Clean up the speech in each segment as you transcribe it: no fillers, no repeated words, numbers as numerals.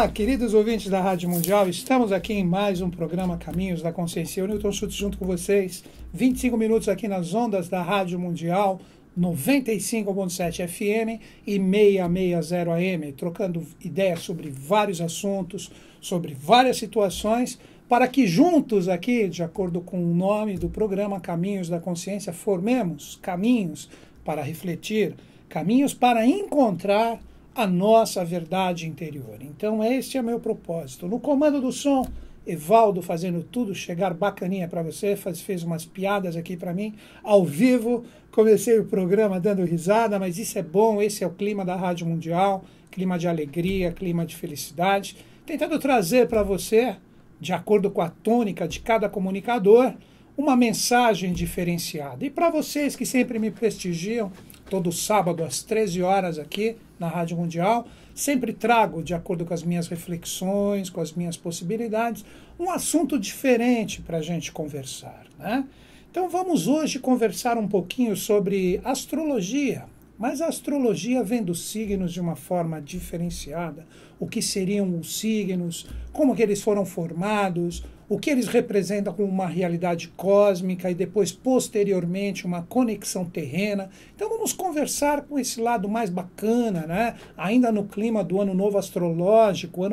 Olá, queridos ouvintes da Rádio Mundial, estamos aqui em mais um programa Caminhos da Consciência. Eu, Newton Schultz, junto com vocês, 25 minutos aqui nas ondas da Rádio Mundial, 95.7 FM e 660 AM, trocando ideias sobre vários assuntos, sobre várias situações, para que juntos aqui, de acordo com o nome do programa Caminhos da Consciência, formemos caminhos para refletir, caminhos para encontrar a nossa verdade interior. Então este é meu propósito. No comando do som, Evaldo fazendo tudo chegar bacaninha para você, fez umas piadas aqui para mim, ao vivo. Comecei o programa dando risada, mas isso é bom, esse é o clima da Rádio Mundial, clima de alegria, clima de felicidade, tentando trazer para você, de acordo com a tônica de cada comunicador, uma mensagem diferenciada. E para vocês que sempre me prestigiam, todo sábado às 13 horas aqui na Rádio Mundial, sempre trago, de acordo com as minhas reflexões, com as minhas possibilidades, um assunto diferente para a gente conversar, né? Então vamos hoje conversar um pouquinho sobre astrologia, mas a astrologia vem dos signos de uma forma diferenciada. O que seriam os signos, como que eles foram formados, o que eles representam como uma realidade cósmica e depois, posteriormente, uma conexão terrena. Então vamos conversar com esse lado mais bacana, né? Ainda no clima do Ano Novo Astrológico, o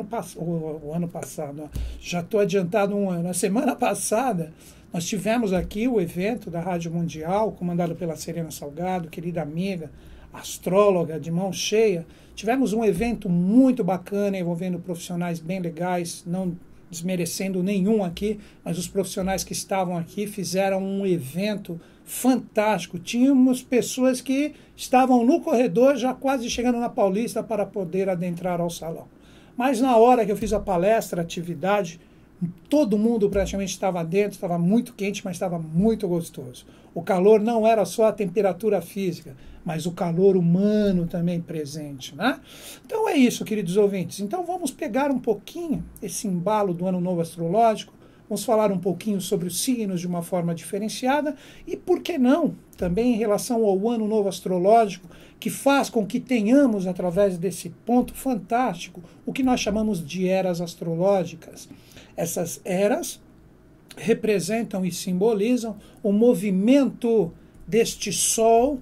ano passado, já estou adiantado um ano. Na semana passada, nós tivemos aqui o evento da Rádio Mundial, comandado pela Serena Salgado, querida amiga, astróloga de mão cheia. Tivemos um evento muito bacana, envolvendo profissionais bem legais, não desmerecendo nenhum aqui, mas os profissionais que estavam aqui fizeram um evento fantástico. Tínhamos pessoas que estavam no corredor, já quase chegando na Paulista para poder adentrar ao salão. Mas na hora que eu fiz a palestra, a atividade, todo mundo praticamente estava dentro, estava muito quente, mas estava muito gostoso. O calor não era só a temperatura física, mas o calor humano também presente, né? Então é isso, queridos ouvintes. Então vamos pegar um pouquinho esse embalo do Ano Novo Astrológico, vamos falar um pouquinho sobre os signos de uma forma diferenciada e, por que não, também em relação ao Ano Novo Astrológico, que faz com que tenhamos, através desse ponto fantástico, o que nós chamamos de eras astrológicas. Essas eras representam e simbolizam o movimento deste Sol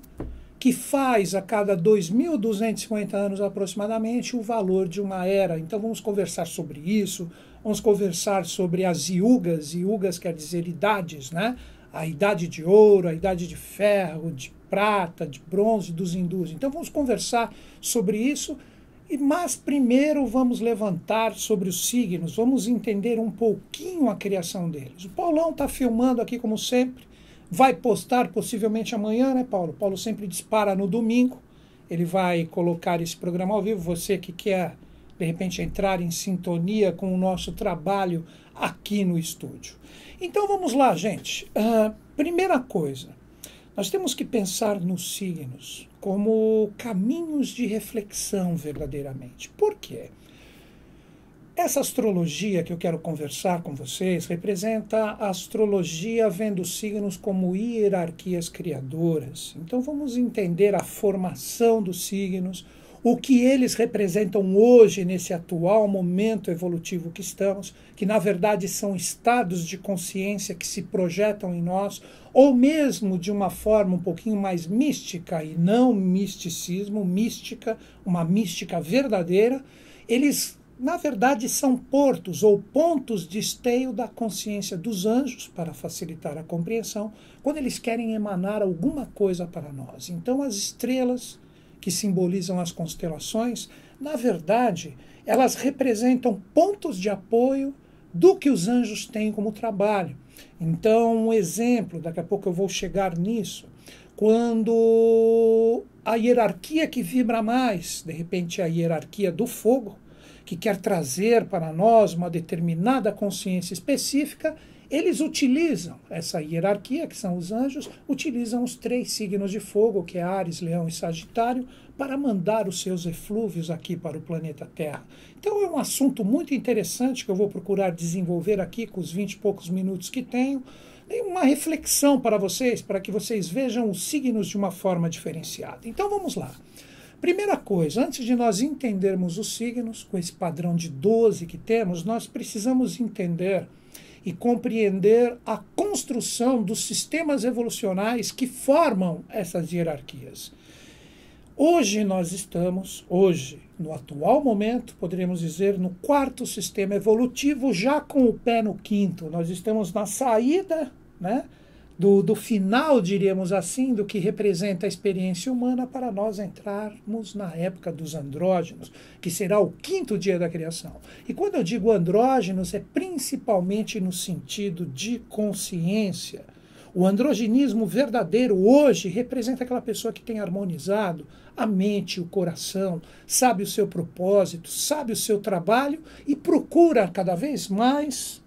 que faz a cada 2.250 anos aproximadamente o valor de uma era. Então vamos conversar sobre isso, vamos conversar sobre as yugas. Yugas quer dizer idades, né? A idade de ouro, a idade de ferro, de prata, de bronze dos hindus. Então vamos conversar sobre isso. Mas primeiro vamos levantar sobre os signos, vamos entender um pouquinho a criação deles. O Paulão está filmando aqui como sempre, vai postar possivelmente amanhã, né, Paulo? Paulo sempre dispara no domingo, ele vai colocar esse programa ao vivo. Você que quer, de repente, entrar em sintonia com o nosso trabalho aqui no estúdio. Então vamos lá, gente. Primeira coisa, nós temos que pensar nos signos como caminhos de reflexão verdadeiramente. Por quê? Essa astrologia que eu quero conversar com vocês representa a astrologia vendo os signos como hierarquias criadoras. Então vamos entender a formação dos signos, o que eles representam hoje nesse atual momento evolutivo que estamos, que na verdade são estados de consciência que se projetam em nós, ou mesmo de uma forma um pouquinho mais mística, e não misticismo, mística, uma mística verdadeira. Eles, na verdade, são portos ou pontos de esteio da consciência dos anjos, para facilitar a compreensão, quando eles querem emanar alguma coisa para nós. Então as estrelas, que simbolizam as constelações, na verdade, elas representam pontos de apoio do que os anjos têm como trabalho. Então, um exemplo, daqui a pouco eu vou chegar nisso, quando a hierarquia que vibra mais, de repente a hierarquia do fogo, que quer trazer para nós uma determinada consciência específica, eles utilizam essa hierarquia, que são os anjos, utilizam os 3 signos de fogo, que é Áries, Leão e Sagitário, para mandar os seus eflúvios aqui para o planeta Terra. Então é um assunto muito interessante que eu vou procurar desenvolver aqui com os 20 e poucos minutos que tenho. Tem uma reflexão para vocês, para que vocês vejam os signos de uma forma diferenciada. Então vamos lá. Primeira coisa, antes de nós entendermos os signos, com esse padrão de 12 que temos, nós precisamos entender e compreender a construção dos sistemas evolucionais que formam essas hierarquias. Hoje nós estamos, no atual momento, poderíamos dizer, no quarto sistema evolutivo, já com o pé no quinto. Nós estamos na saída, né, do final, diríamos assim, do que representa a experiência humana para nós entrarmos na época dos andrógenos, que será o quinto dia da criação. E quando eu digo andrógenos, é principalmente no sentido de consciência. O androgenismo verdadeiro hoje representa aquela pessoa que tem harmonizado a mente, o coração, sabe o seu propósito, sabe o seu trabalho e procura cada vez mais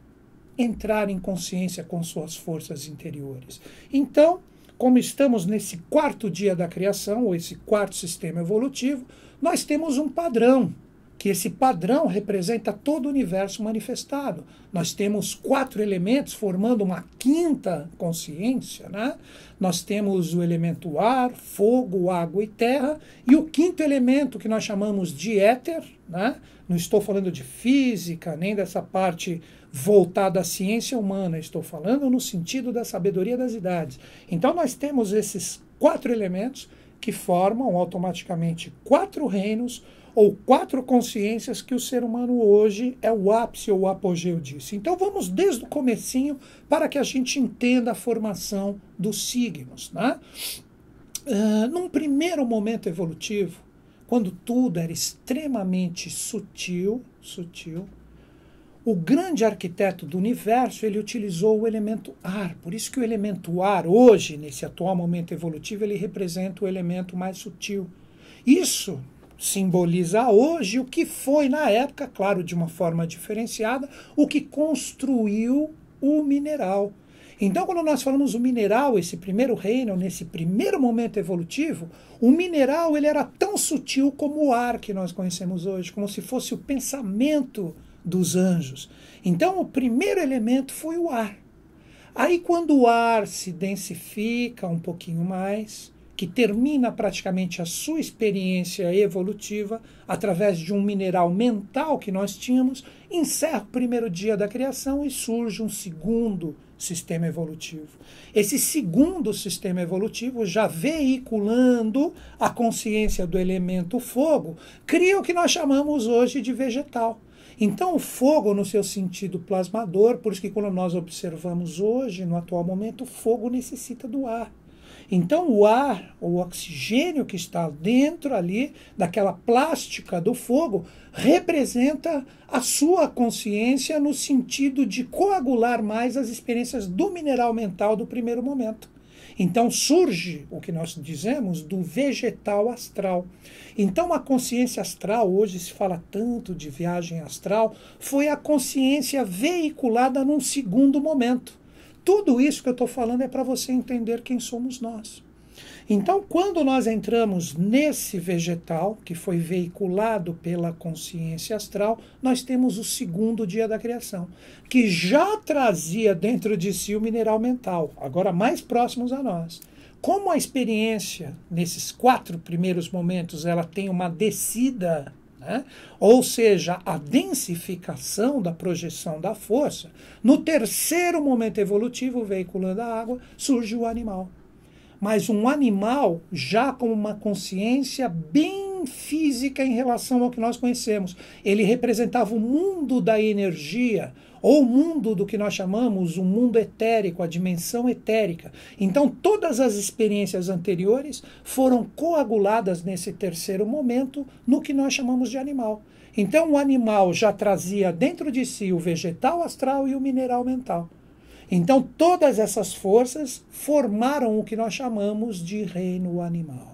entrar em consciência com suas forças interiores. Então, como estamos nesse quarto dia da criação, ou esse quarto sistema evolutivo, nós temos um padrão, que esse padrão representa todo o universo manifestado. Nós temos 4 elementos formando uma quinta consciência, né? Nós temos o elemento ar, fogo, água e terra, e o quinto elemento que nós chamamos de éter, né? Não estou falando de física, nem dessa parte voltada à ciência humana, estou falando no sentido da sabedoria das idades. Então nós temos esses 4 elementos que formam automaticamente 4 reinos, ou 4 consciências que o ser humano hoje é o ápice ou o apogeu disso. Então vamos desde o comecinho para que a gente entenda a formação dos signos, né? Num primeiro momento evolutivo, quando tudo era extremamente sutil, o grande arquiteto do universo, ele utilizou o elemento ar. Por isso que o elemento ar, hoje, nesse atual momento evolutivo, ele representa o elemento mais sutil. Isso simboliza hoje o que foi na época, claro, de uma forma diferenciada, o que construiu o mineral. Então, quando nós falamos o mineral, esse primeiro reino, nesse primeiro momento evolutivo, o mineral ele era tão sutil como o ar que nós conhecemos hoje, como se fosse o pensamento dos anjos. Então, o primeiro elemento foi o ar. Aí, quando o ar se densifica um pouquinho mais, que termina praticamente a sua experiência evolutiva através de um mineral mental que nós tínhamos, encerra o primeiro dia da criação e surge um segundo sistema evolutivo. Esse segundo sistema evolutivo, já veiculando a consciência do elemento fogo, cria o que nós chamamos hoje de vegetal. Então o fogo no seu sentido plasmador, por isso que quando nós observamos hoje, no atual momento, o fogo necessita do ar. Então o ar, o oxigênio que está dentro ali daquela plástica do fogo, representa a sua consciência no sentido de coagular mais as experiências do mineral mental do primeiro momento. Então surge o que nós dizemos do vegetal astral. Então a consciência astral, hoje se fala tanto de viagem astral, foi a consciência veiculada num segundo momento. Tudo isso que eu estou falando é para você entender quem somos nós. Então, quando nós entramos nesse vegetal, que foi veiculado pela consciência astral, nós temos o segundo dia da criação, que já trazia dentro de si o mineral mental, agora mais próximos a nós. Como a experiência, nesses 4 primeiros momentos, ela tem uma descida, né? Ou seja, a densificação da projeção da força, no terceiro momento evolutivo, veiculando a água, surge o animal. Mas um animal já com uma consciência bem física em relação ao que nós conhecemos. Ele representava o mundo da energia, ou o mundo do que nós chamamos o mundo etérico, a dimensão etérica. Então todas as experiências anteriores foram coaguladas nesse terceiro momento no que nós chamamos de animal. Então o animal já trazia dentro de si o vegetal astral e o mineral mental. Então todas essas forças formaram o que nós chamamos de reino animal.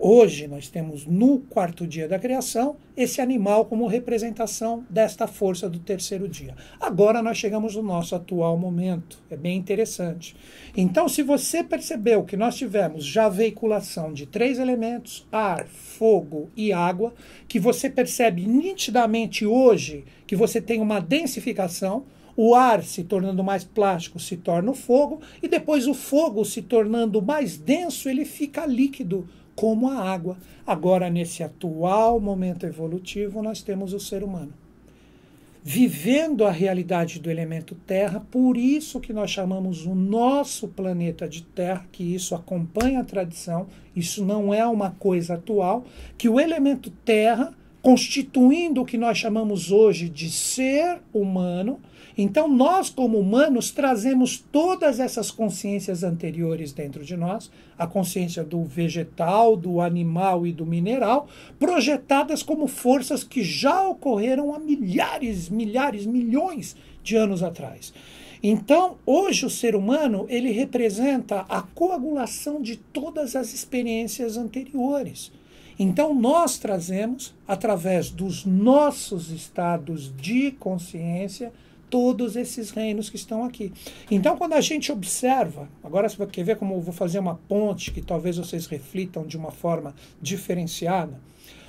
Hoje nós temos no quarto dia da criação esse animal como representação desta força do terceiro dia. Agora nós chegamos no nosso atual momento, é bem interessante. Então se você percebeu que nós tivemos já a veiculação de 3 elementos, ar, fogo e água, que você percebe nitidamente hoje que você tem uma densificação, o ar se tornando mais plástico se torna o fogo, e depois o fogo se tornando mais denso, ele fica líquido, como a água. Agora, nesse atual momento evolutivo, nós temos o ser humano vivendo a realidade do elemento terra, por isso que nós chamamos o nosso planeta de terra, que isso acompanha a tradição, isso não é uma coisa atual, que o elemento terra, constituindo o que nós chamamos hoje de ser humano, então nós como humanos trazemos todas essas consciências anteriores dentro de nós, a consciência do vegetal, do animal e do mineral, projetadas como forças que já ocorreram há milhares, milhões de anos atrás. Então, hoje o ser humano, ele representa a coagulação de todas as experiências anteriores. Então, nós trazemos, através dos nossos estados de consciência, todos esses reinos que estão aqui. Então, quando a gente observa, agora você quer ver como eu vou fazer uma ponte que talvez vocês reflitam de uma forma diferenciada.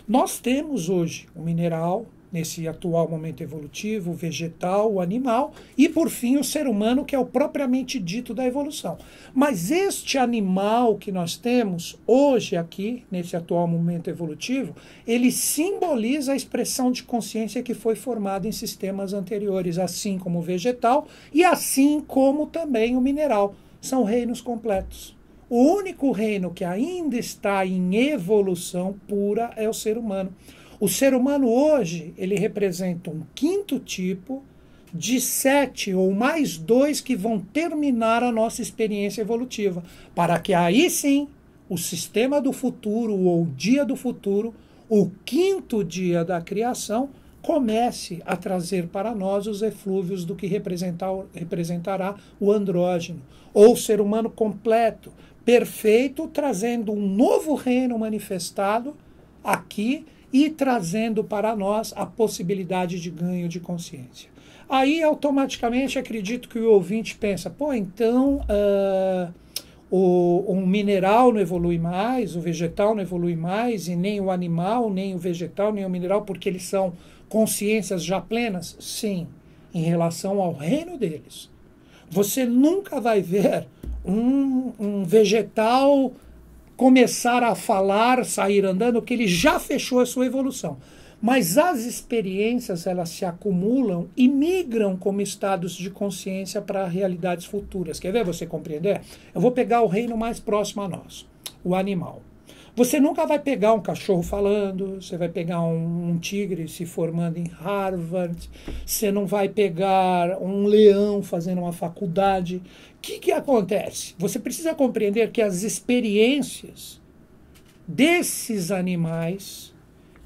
Nós temos hoje o mineral, nesse atual momento evolutivo, o vegetal, o animal e, por fim, o ser humano, que é o propriamente dito da evolução. Mas este animal que nós temos hoje aqui, nesse atual momento evolutivo, ele simboliza a expressão de consciência que foi formada em sistemas anteriores, assim como o vegetal e assim como também o mineral. São reinos completos. O único reino que ainda está em evolução pura é o ser humano. O ser humano hoje, ele representa um quinto tipo de 7 ou mais 2 que vão terminar a nossa experiência evolutiva, para que aí sim, o sistema do futuro ou o dia do futuro, o quinto dia da criação, comece a trazer para nós os eflúvios do que representará o andrógeno, ou o ser humano completo, perfeito, trazendo um novo reino manifestado aqui, e trazendo para nós a possibilidade de ganho de consciência. Aí, automaticamente, acredito que o ouvinte pensa, pô, então o mineral não evolui mais, o vegetal não evolui mais, e nem o animal, nem o vegetal, nem o mineral, porque eles são consciências já plenas? Sim, em relação ao reino deles. Você nunca vai ver um vegetal começar a falar, sair andando, porque ele já fechou a sua evolução. Mas as experiências, elas se acumulam e migram como estados de consciência para realidades futuras. Quer ver você compreender? Eu vou pegar o reino mais próximo a nós, o animal. Você nunca vai pegar um cachorro falando, você vai pegar um tigre se formando em Harvard, você não vai pegar um leão fazendo uma faculdade. O que acontece? Você precisa compreender que as experiências desses animais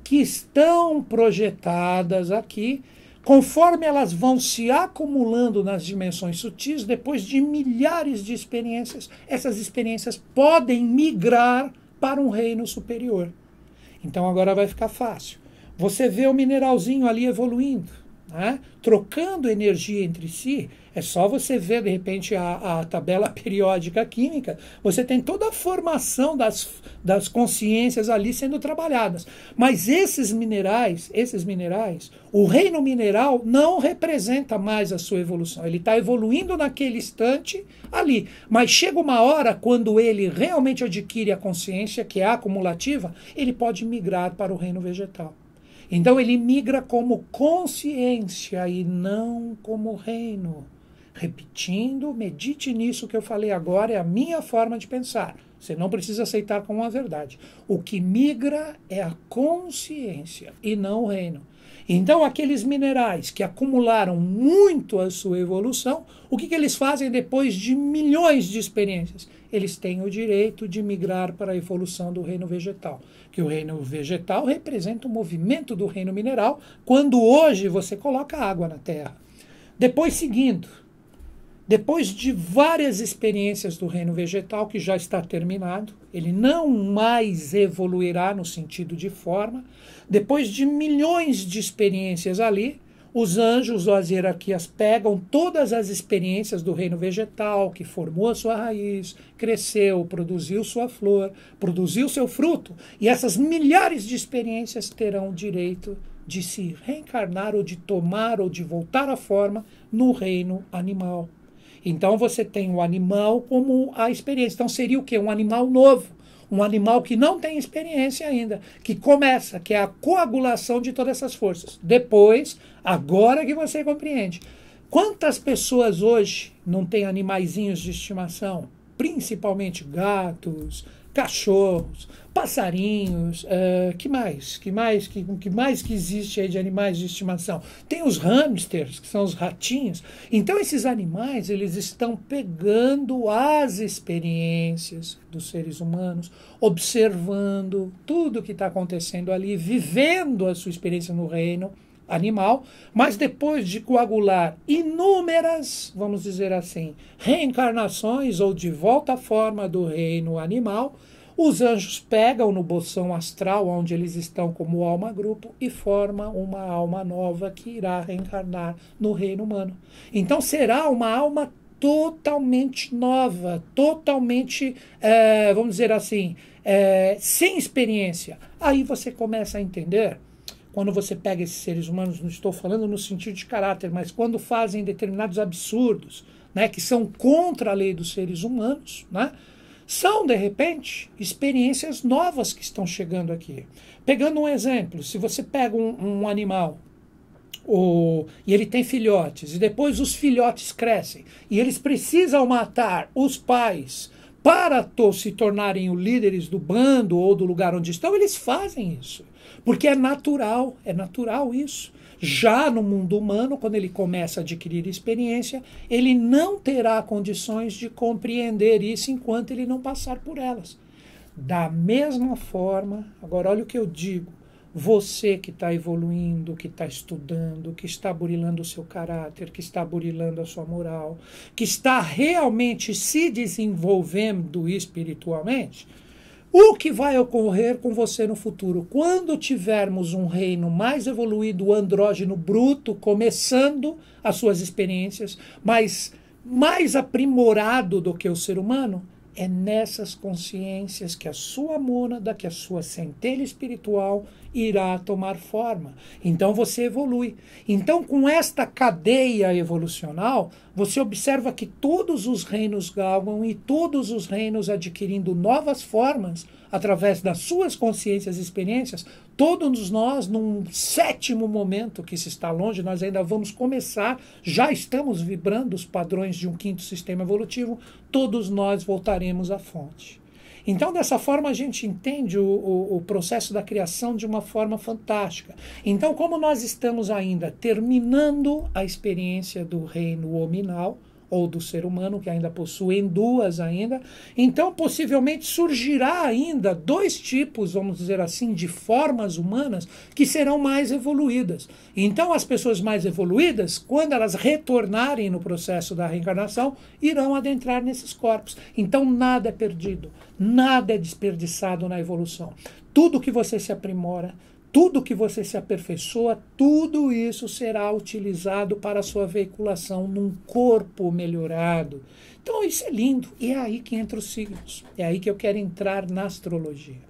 que estão projetadas aqui, conforme elas vão se acumulando nas dimensões sutis, depois de milhares de experiências, essas experiências podem migrar para um reino superior. Então agora vai ficar fácil. Você vê o mineralzinho ali evoluindo, né? Trocando energia entre si. É só você ver, de repente, a tabela periódica química. Você tem toda a formação das consciências ali sendo trabalhadas. Mas esses minerais, o reino mineral não representa mais a sua evolução. Ele está evoluindo naquele instante ali. Mas chega uma hora, quando ele realmente adquire a consciência, que é acumulativa, ele pode migrar para o reino vegetal. Então ele migra como consciência e não como reino. Repetindo, medite nisso que eu falei agora, é a minha forma de pensar. Você não precisa aceitar como uma verdade. O que migra é a consciência e não o reino. Então, aqueles minerais que acumularam muito a sua evolução, o que eles fazem depois de milhões de experiências? Eles têm o direito de migrar para a evolução do reino vegetal. Que o reino vegetal representa o movimento do reino mineral, quando hoje você coloca água na terra. Depois, seguindo, depois de várias experiências do reino vegetal, que já está terminado, ele não mais evoluirá no sentido de forma. Depois de milhões de experiências ali, os anjos ou as hierarquias pegam todas as experiências do reino vegetal, que formou a sua raiz, cresceu, produziu sua flor, produziu seu fruto, e essas milhares de experiências terão o direito de se reencarnar ou de tomar ou de voltar à forma no reino animal. Então você tem o animal como a experiência. Então seria o quê? Um animal novo. Um animal que não tem experiência ainda, que começa, que é a coagulação de todas essas forças. Depois, agora que você compreende. Quantas pessoas hoje não têm animaizinhos de estimação? Principalmente gatos, cachorros, passarinhos, que mais? Que mais que existe aí de animais de estimação? Tem os hamsters, que são os ratinhos. Então esses animais, eles estão pegando as experiências dos seres humanos, observando tudo o que está acontecendo ali, vivendo a sua experiência no reino animal, mas depois de coagular inúmeras, vamos dizer assim, reencarnações ou de volta à forma do reino animal, os anjos pegam no bolsão astral, onde eles estão como alma-grupo, e formam uma alma nova que irá reencarnar no reino humano. Então será uma alma totalmente nova, totalmente, vamos dizer assim, sem experiência. Aí você começa a entender. Quando você pega esses seres humanos, não estou falando no sentido de caráter, mas quando fazem determinados absurdos, né, que são contra a lei dos seres humanos, né, são, de repente, experiências novas que estão chegando aqui. Pegando um exemplo, se você pega um animal e ele tem filhotes, e depois os filhotes crescem, e eles precisam matar os pais para se tornarem os líderes do bando ou do lugar onde estão, eles fazem isso. Porque é natural isso. Já no mundo humano, quando ele começa a adquirir experiência, ele não terá condições de compreender isso enquanto ele não passar por elas. Da mesma forma, agora olha o que eu digo, você que está evoluindo, que está estudando, que está burilando o seu caráter, que está burilando a sua moral, que está realmente se desenvolvendo espiritualmente, o que vai ocorrer com você no futuro? Quando tivermos um reino mais evoluído, o andrógeno bruto, começando as suas experiências, mas mais aprimorado do que o ser humano, é nessas consciências que a sua mônada, que a sua centelha espiritual irá tomar forma. Então você evolui. Então, com esta cadeia evolucional, você observa que todos os reinos galgam e todos os reinos adquirindo novas formas através das suas consciências e experiências. Todos nós, num sétimo momento que se está longe, nós ainda vamos começar, já estamos vibrando os padrões de um quinto sistema evolutivo, todos nós voltaremos à fonte. Então, dessa forma, a gente entende o processo da criação de uma forma fantástica. Então, como nós estamos ainda terminando a experiência do reino hominal, ou do ser humano, que ainda possuem duas ainda, então possivelmente surgirá ainda dois tipos, vamos dizer assim, de formas humanas que serão mais evoluídas. Então as pessoas mais evoluídas, quando elas retornarem no processo da reencarnação, irão adentrar nesses corpos. Então nada é perdido, nada é desperdiçado na evolução. Tudo que você se aprimora, tudo que você se aperfeiçoa, tudo isso será utilizado para a sua veiculação num corpo melhorado. Então isso é lindo. E é aí que entra os signos. É aí que eu quero entrar na astrologia.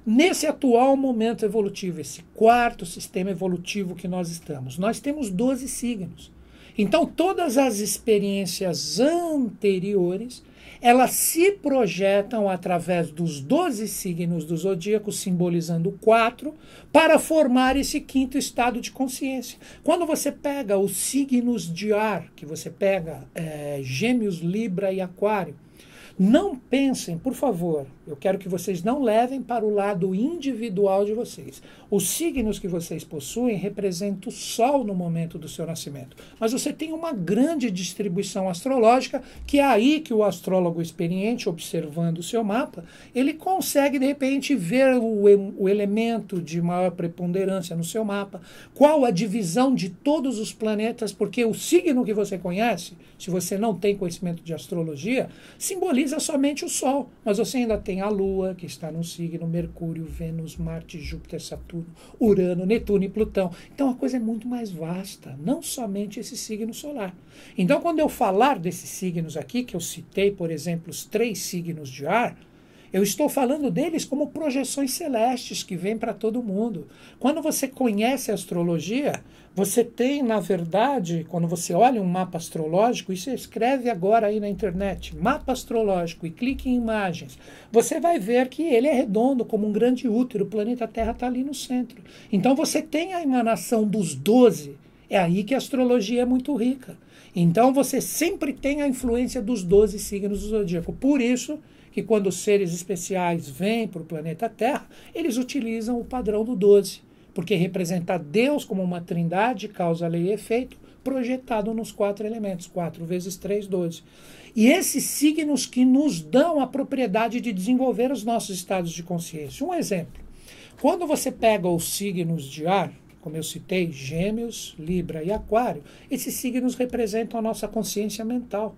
Nesse atual momento evolutivo, esse quarto sistema evolutivo que nós estamos, nós temos 12 signos. Então todas as experiências anteriores, elas se projetam através dos 12 signos do zodíaco, simbolizando 4, para formar esse quinto estado de consciência. Quando você pega os signos de ar, que você pega Gêmeos, Libra e Aquário, não pensem, por favor, eu quero que vocês não levem para o lado individual de vocês. Os signos que vocês possuem representam o Sol no momento do seu nascimento. Mas você tem uma grande distribuição astrológica, que é aí que o astrólogo experiente, observando o seu mapa, ele consegue, de repente, ver o elemento de maior preponderância no seu mapa, qual a divisão de todos os planetas, porque o signo que você conhece, se você não tem conhecimento de astrologia, simboliza somente o Sol, mas você ainda tem a Lua, que está no signo, Mercúrio, Vênus, Marte, Júpiter, Saturno, Urano, Netuno e Plutão. Então a coisa é muito mais vasta, não somente esse signo solar. Então quando eu falar desses signos aqui, que eu citei, por exemplo, os 3 signos de ar, Eu estou falando deles como projeções celestes que vêm para todo mundo. Quando você conhece a astrologia, você tem, na verdade, quando você olha um mapa astrológico, e você escreve agora aí na internet, mapa astrológico, e clique em imagens, você vai ver que ele é redondo, como um grande útero, o planeta Terra está ali no centro. Então você tem a emanação dos 12, é aí que a astrologia é muito rica. Então você sempre tem a influência dos 12 signos do zodíaco. Por isso que quando os seres especiais vêm para o planeta Terra, eles utilizam o padrão do 12, porque representa Deus como uma trindade, causa, lei e efeito, projetado nos 4 elementos, 4 vezes 3, 12. E esses signos que nos dão a propriedade de desenvolver os nossos estados de consciência. Um exemplo, quando você pega os signos de ar, como eu citei, Gêmeos, Libra e Aquário, esses signos representam a nossa consciência mental.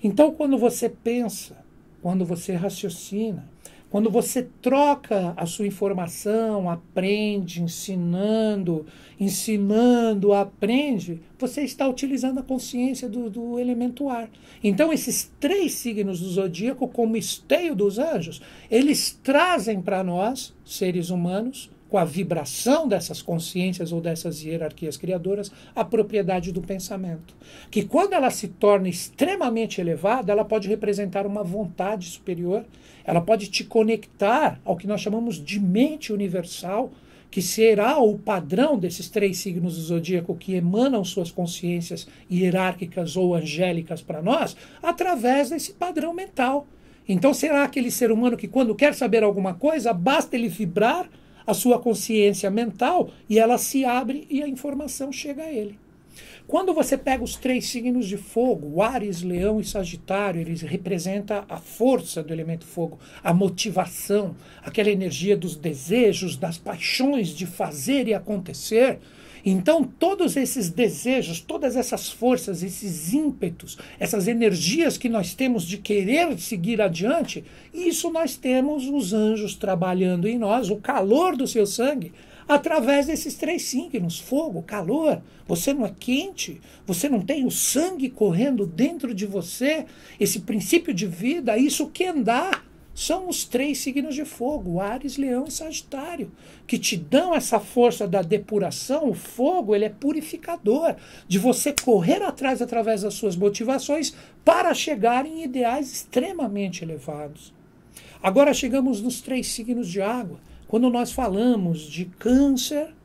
Então, quando você pensa, quando você raciocina, quando você troca a sua informação, aprende, ensinando, aprende, você está utilizando a consciência do elemento ar. Então, esses 3 signos do zodíaco, como esteio dos anjos, eles trazem para nós, seres humanos, com a vibração dessas consciências ou dessas hierarquias criadoras, a propriedade do pensamento. Que quando ela se torna extremamente elevada, ela pode representar uma vontade superior, ela pode te conectar ao que nós chamamos de mente universal, que será o padrão desses 3 signos do zodíaco que emanam suas consciências hierárquicas ou angélicas para nós, através desse padrão mental. Então será aquele ser humano que quando quer saber alguma coisa, basta ele vibrar a sua consciência mental e ela se abre e a informação chega a ele. Quando você pega os 3 signos de fogo, Áries, Leão e Sagitário, eles representam a força do elemento fogo, a motivação, aquela energia dos desejos, das paixões de fazer e acontecer. Então, todos esses desejos, todas essas forças, esses ímpetos, essas energias que nós temos de querer seguir adiante, isso nós temos os anjos trabalhando em nós, o calor do seu sangue, através desses 3 signos, fogo, calor. Você não é quente, você não tem o sangue correndo dentro de você, esse princípio de vida, isso que andar. São os 3 signos de fogo, Áries, Leão e Sagitário, que te dão essa força da depuração. O fogo, ele é purificador, de você correr atrás através das suas motivações para chegar em ideais extremamente elevados. Agora chegamos nos 3 signos de água. Quando nós falamos de Câncer,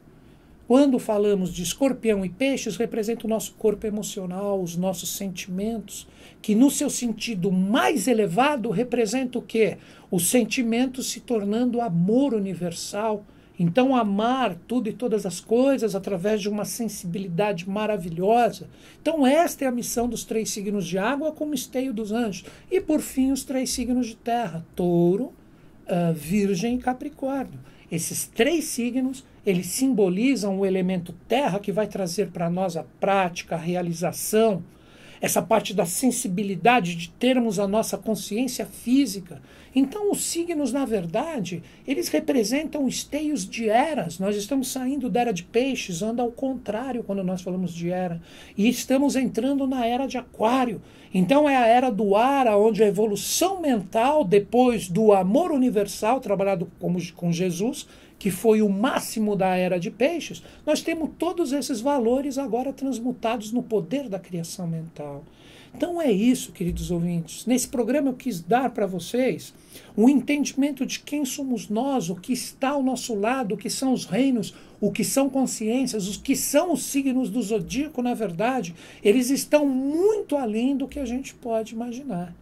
quando falamos de Escorpião e Peixes, representa o nosso corpo emocional, os nossos sentimentos, que no seu sentido mais elevado representa o quê? O sentimento se tornando amor universal. Então amar tudo e todas as coisas através de uma sensibilidade maravilhosa. Então esta é a missão dos 3 signos de água como esteio dos anjos. E por fim os 3 signos de terra, Touro, Virgem e Capricórnio. Esses 3 signos, eles simbolizam o elemento terra que vai trazer para nós a prática, a realização, essa parte da sensibilidade de termos a nossa consciência física. Então os signos, na verdade, eles representam esteios de eras. Nós estamos saindo da era de Peixes, anda ao contrário quando nós falamos de era. E estamos entrando na era de Aquário. Então é a era do ar, onde a evolução mental, depois do amor universal, trabalhado com Jesus, que foi o máximo da era de Peixes, nós temos todos esses valores agora transmutados no poder da criação mental. Então é isso, queridos ouvintes. Nesse programa eu quis dar para vocês um entendimento de quem somos nós, o que está ao nosso lado, o que são os reinos, o que são consciências, os que são os signos do zodíaco, na verdade, eles estão muito além do que a gente pode imaginar.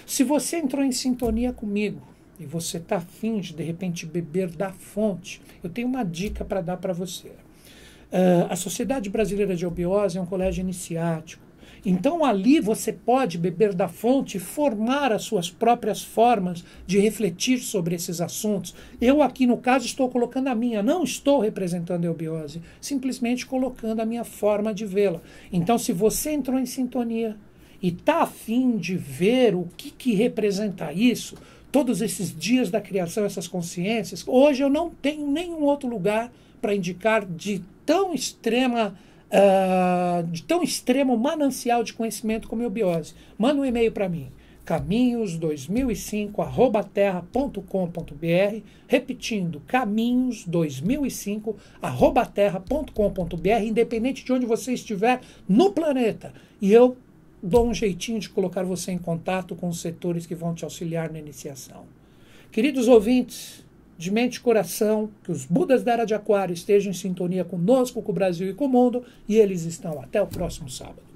Se você entrou em sintonia comigo, e você está afim de repente beber da fonte, eu tenho uma dica para dar para você. A Sociedade Brasileira de Obiose é um colégio iniciático. Então ali você pode beber da fonte e formar as suas próprias formas de refletir sobre esses assuntos. Eu aqui no caso estou colocando a minha, não estou representando a eubiose, simplesmente colocando a minha forma de vê-la. Então se você entrou em sintonia e está afim de ver o que representa isso, todos esses dias da criação, essas consciências, hoje eu não tenho nenhum outro lugar para indicar de tão extremo manancial de conhecimento como a eubiose. Manda um e-mail para mim, caminhos2005@terra.com.br, repetindo, caminhos2005@terra.com.br, independente de onde você estiver no planeta. E eu dou um jeitinho de colocar você em contato com os setores que vão te auxiliar na iniciação. Queridos ouvintes, de mente e coração, que os Budas da Era de Aquário estejam em sintonia conosco, com o Brasil e com o mundo, e eles estão. Até o próximo sábado.